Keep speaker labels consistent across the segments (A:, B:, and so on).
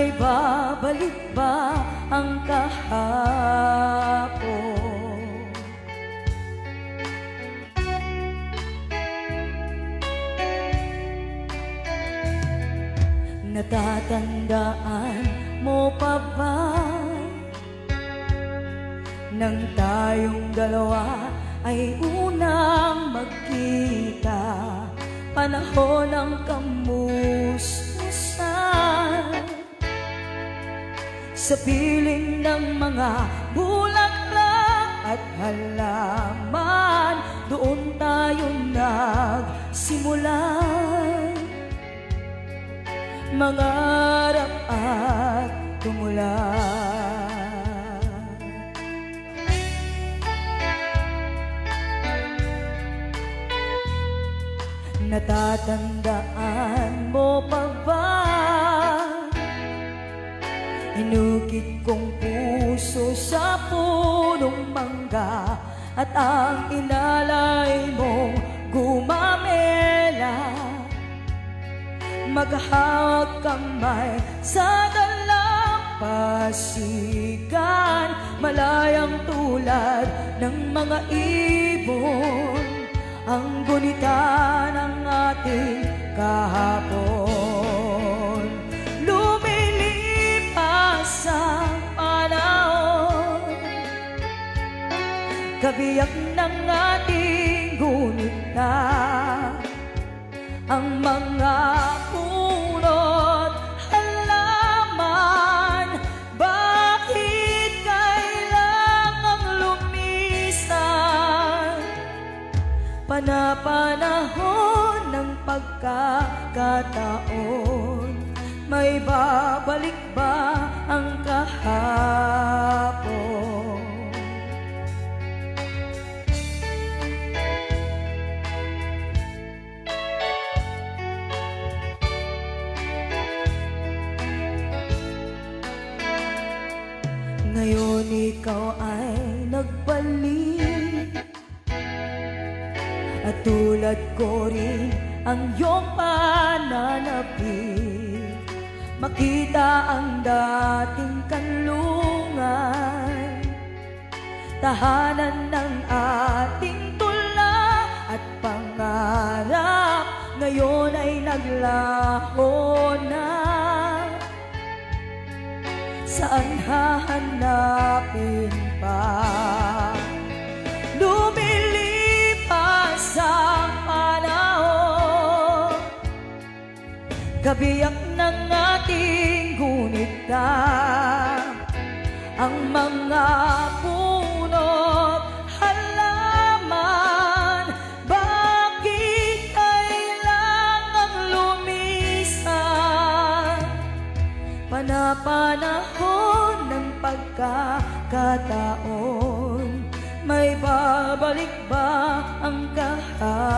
A: May babalik ba ang kahapon? Natatandaan mo pa ba nang tayong dalawa ay unang magkita? Panahon ng kamustusan sa piling ng mga bulaklak at halaman, doon tayo nagsimulan mangarap at tumulad. Natatandaan mo pa ba? Inukit kong puso sa punong mangga at ang inalay mong gumamela. Maghahawak kamay sa dalampasigan, malayang tulad ng mga ibon, ang gunita ng ating kahapon. Lumilipas ang panahon, kabiyak ng ating gunita, ang mga punot halaman. Bakit kailangang lumisan? Panapanahon ng pagkakataon, may babalik ba ang kahapon? Ngayon ikaw ay nagbalik, at tulad ko rin ang iyong pananapit. Makita ang dating kanlungan, tahanan ng ating tula at pangarap, ngayon ay naglaho na. Saan hahanapin pa? Lumilipas ang panahon, kabiyak ng ating gunita, ang mga punot halaman. Bakit kailangang lumisan? Panapanahon ng pagkakataon, may babalik ba ang kahapon?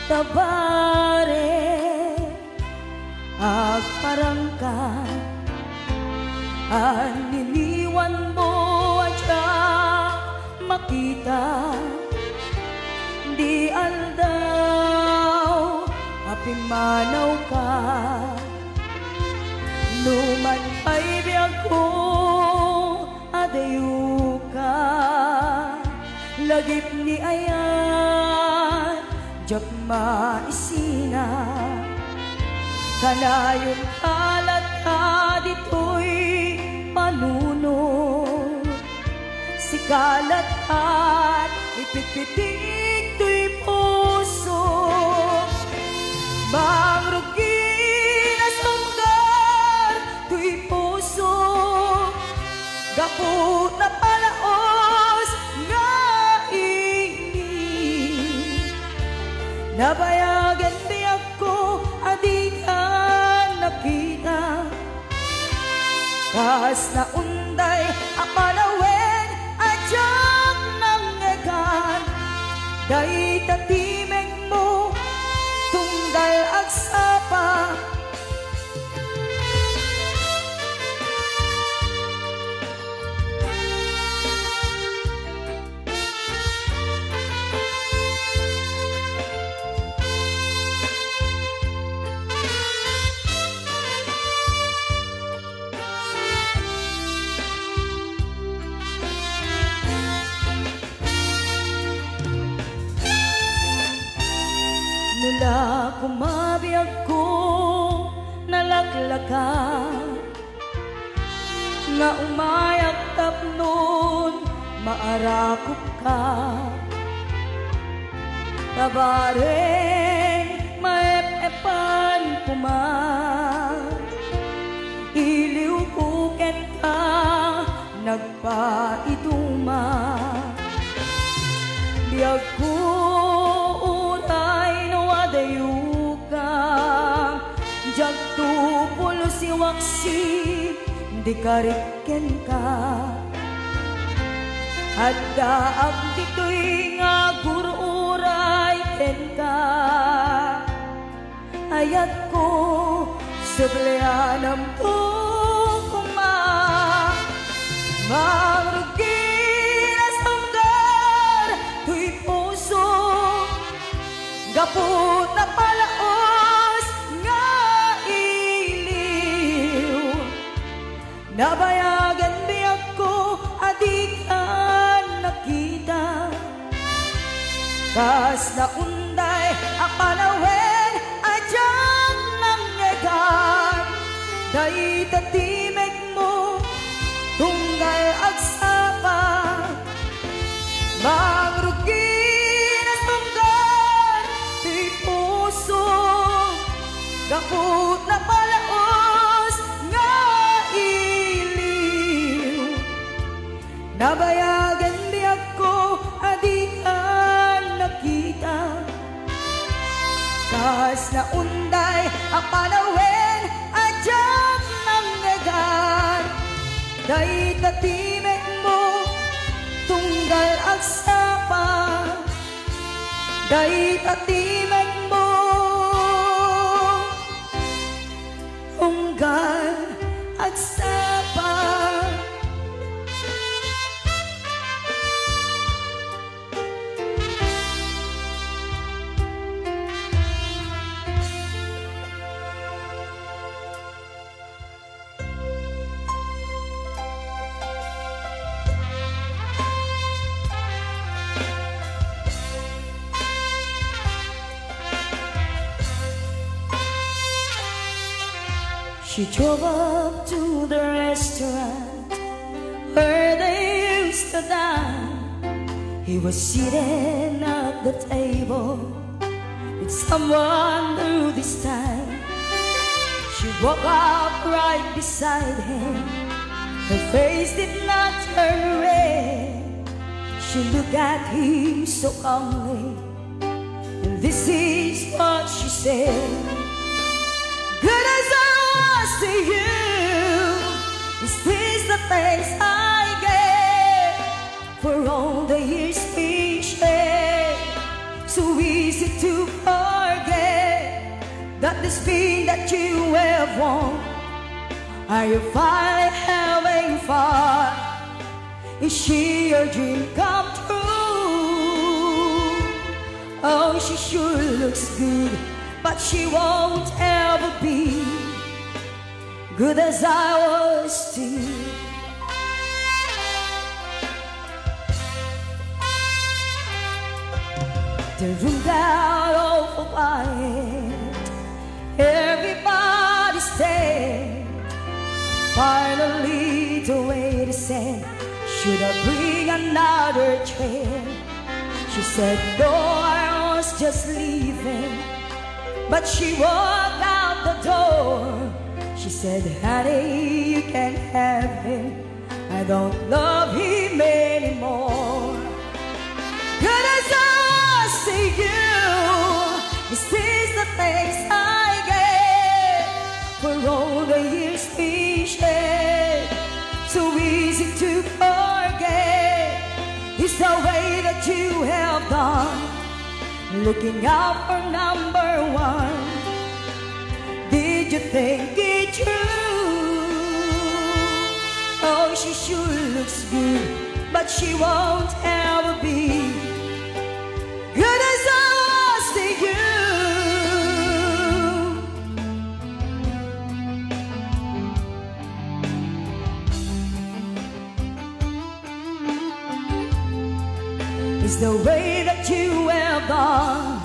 A: Tabare agparangka, aniniwan mo at makita, di aldaw apimanaw ka, numan pa'y biyag ko adayo ka, lagip ni ayan jak maisina, kanayon halata dito'y panunod, si kalat at ipitpitik to'y puso. gapot na palaos nga ini nabayagan di ako adi ka nakita kas na unday apalawen adyak nang egan day tatimeng mo tunggal agsapa nula kumabiyag ko nalaglagan nga umayak tapnon maarakop ka tabareng maep-epan kuman iliw kuket ka nagpaituma biyag ko dayuka jagtu pulo si waksi di kariken ka adda agditoy nga gururay ken ka ayat ko sebleanam ko kuma magrugi na samgar tuy puso gapot na palaos nga iliw nabayagan biyag ko adi ka nakita kas na unday apalawen adyak nang egan day tatimeg mo tunggal agsapa magrugi gapot na palaos nga iliw nabayagan biyag ko adi ka nakita kas na unday apalawen adyak nang egan day tatimeg mo tunggal agsapa day tatimeg mo tunggal agsapa She drove up to the restaurant where they used to dine. He was sitting at the table with someone new this time. She walked up right beside him. Her face did not turn red. She looked at him so calmly, and this is what she said. Good as I was to you, is this the thanks I get for all the years we shared? So easy to forget that this pain that you have won. Are you finally having fun? Is she your dream come true? Oh, she sure looks good, but she won't ever be good as I was to you. The room got awful quiet, everybody stared. Finally the waiter said, should I bring another tray? She said, no, I was just leaving. But she walked out the door. She said, honey, you can have him. I don't love him anymore. Good as I was to you, is this the thanks I get for all the years we shared? So easy to forget is the way that you have done, looking out for number one. Did you think it true? Oh, she sure looks good, but she won't ever be good as I was to you. It's the way that you have done.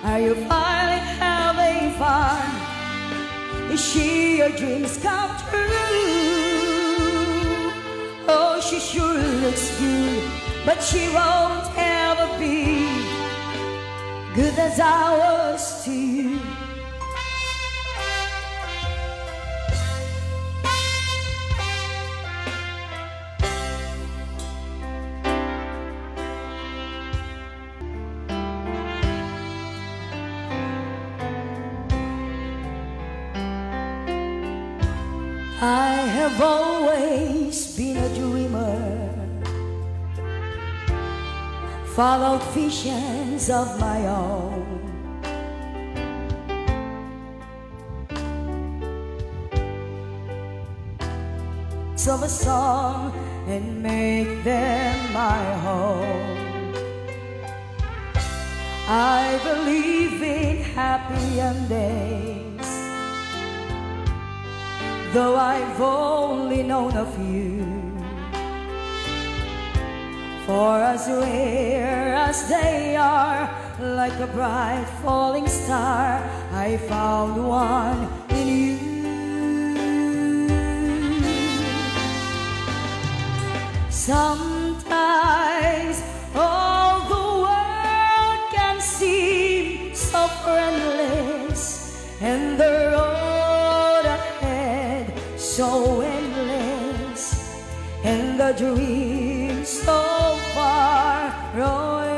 A: Are you finally having fun? Is she your dreams come true? Oh, she sure looks good, but she won't ever be good as I was to you. I have always been a dreamer, followed visions of my own. Of a song and make them my home. I believe in happy endings, though I've only known of you. For as rare as they are, like a bright falling star, I found one in you. Sometimes all the world can seem so friendless, and the road ahead so endless, and the dream so far away.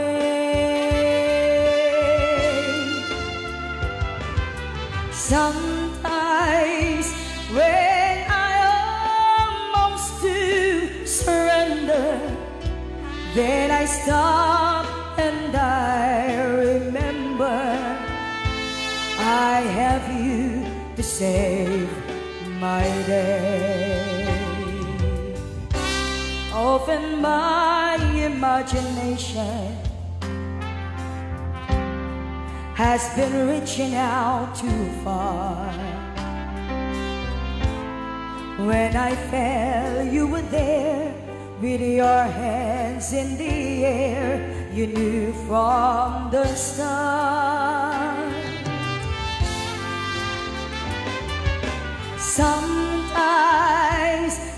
A: Sometimes when I almost do surrender, then I stop and I remember I have you to save my day. Often my imagination has been reaching out too far. When I fell, you were there with your hands in the air. You knew from the start. Sometimes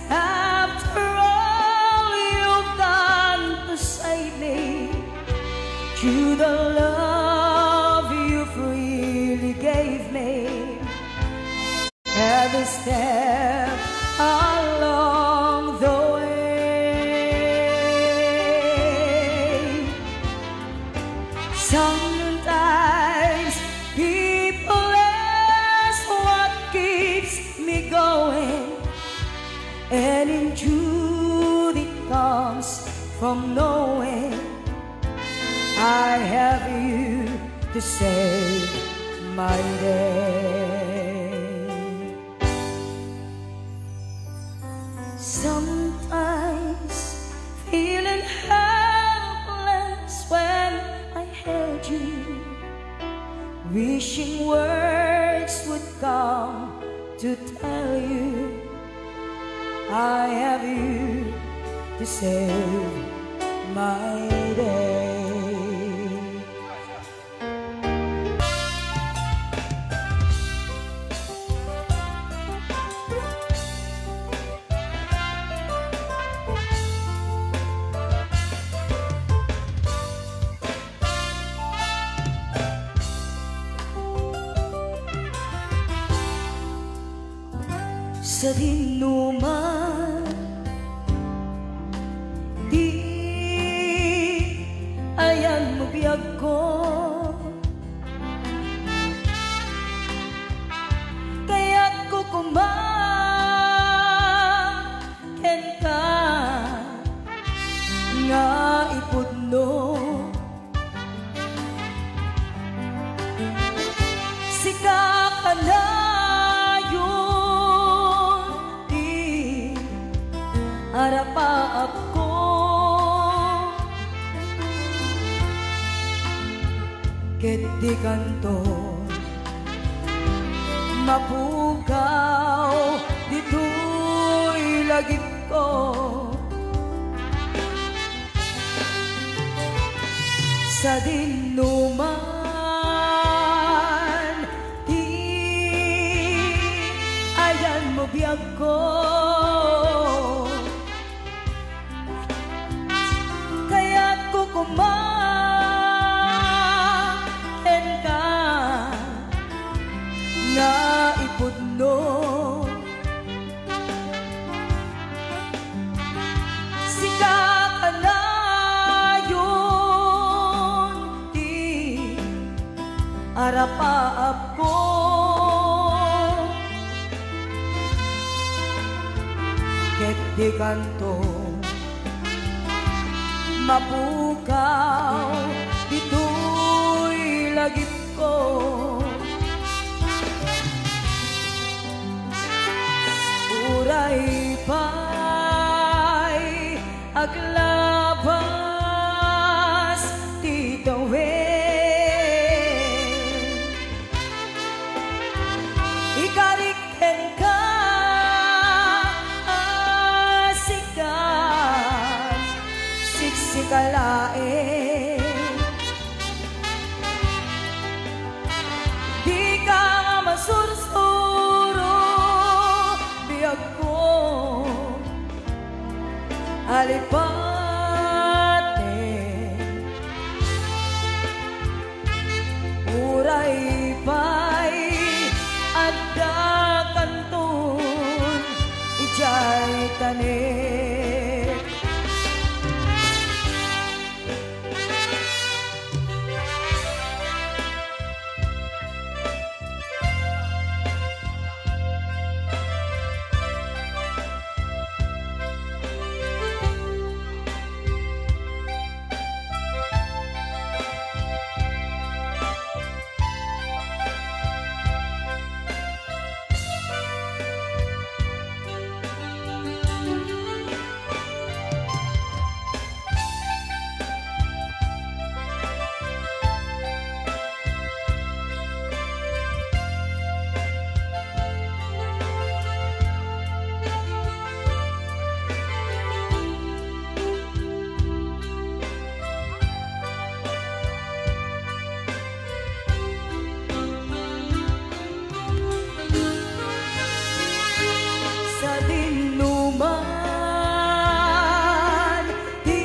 A: after all you've done to save me, through the love you freely gave me, every step along the way. Sometimes people ask what keeps me going, and in truth it comes from knowing I have you to save my day. Sometimes feeling helpless when I held you, wishing words would come to tell you I have you to save my day. Sa dinuman arapaap ko. Ket di kanto mapukaw dito'y lagip ko. Sa dinuman di ayan mo biyag ko. Kaya't kukumaken ka nga ipudno. Sika ka na yun di arapaap ko. Ket di kanto mapukaw dito'y lagip ko. Uray pa'y aglabas titawin. Ikariken ka asikat siksikalain. Di ka masursuro biyag ko alipate. Uray pa'y adda kantun ijay tanik. Sa dinuman di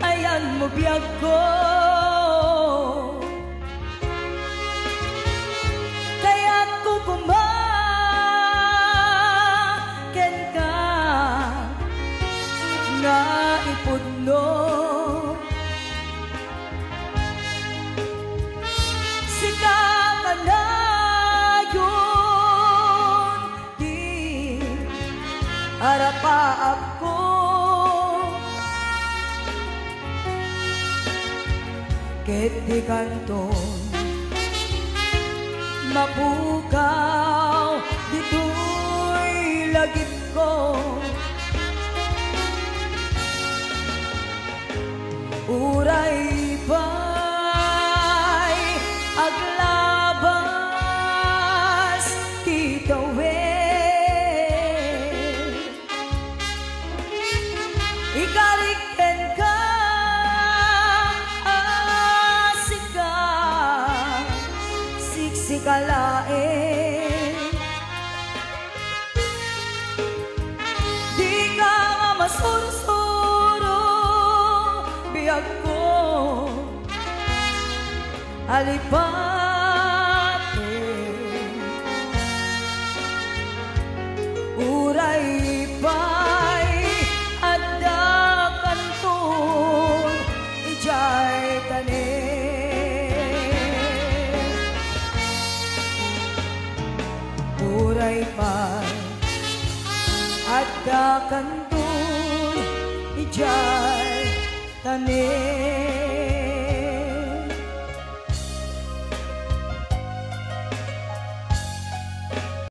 A: ayan mo biyag ko. Kaya't kukumaken ka nga ipudno. Sika ka na yun di arapaap ko. Ket di kanton mapukaw dito'y lagip ko. Uray pa'y aglabas titawin. Ikariken ka asikat siksikalain. Di ka masursuro biyag ko alipate. Uray pa'y adda kantun ijay tanik. Uray pa'y adda kantun ijay tanik.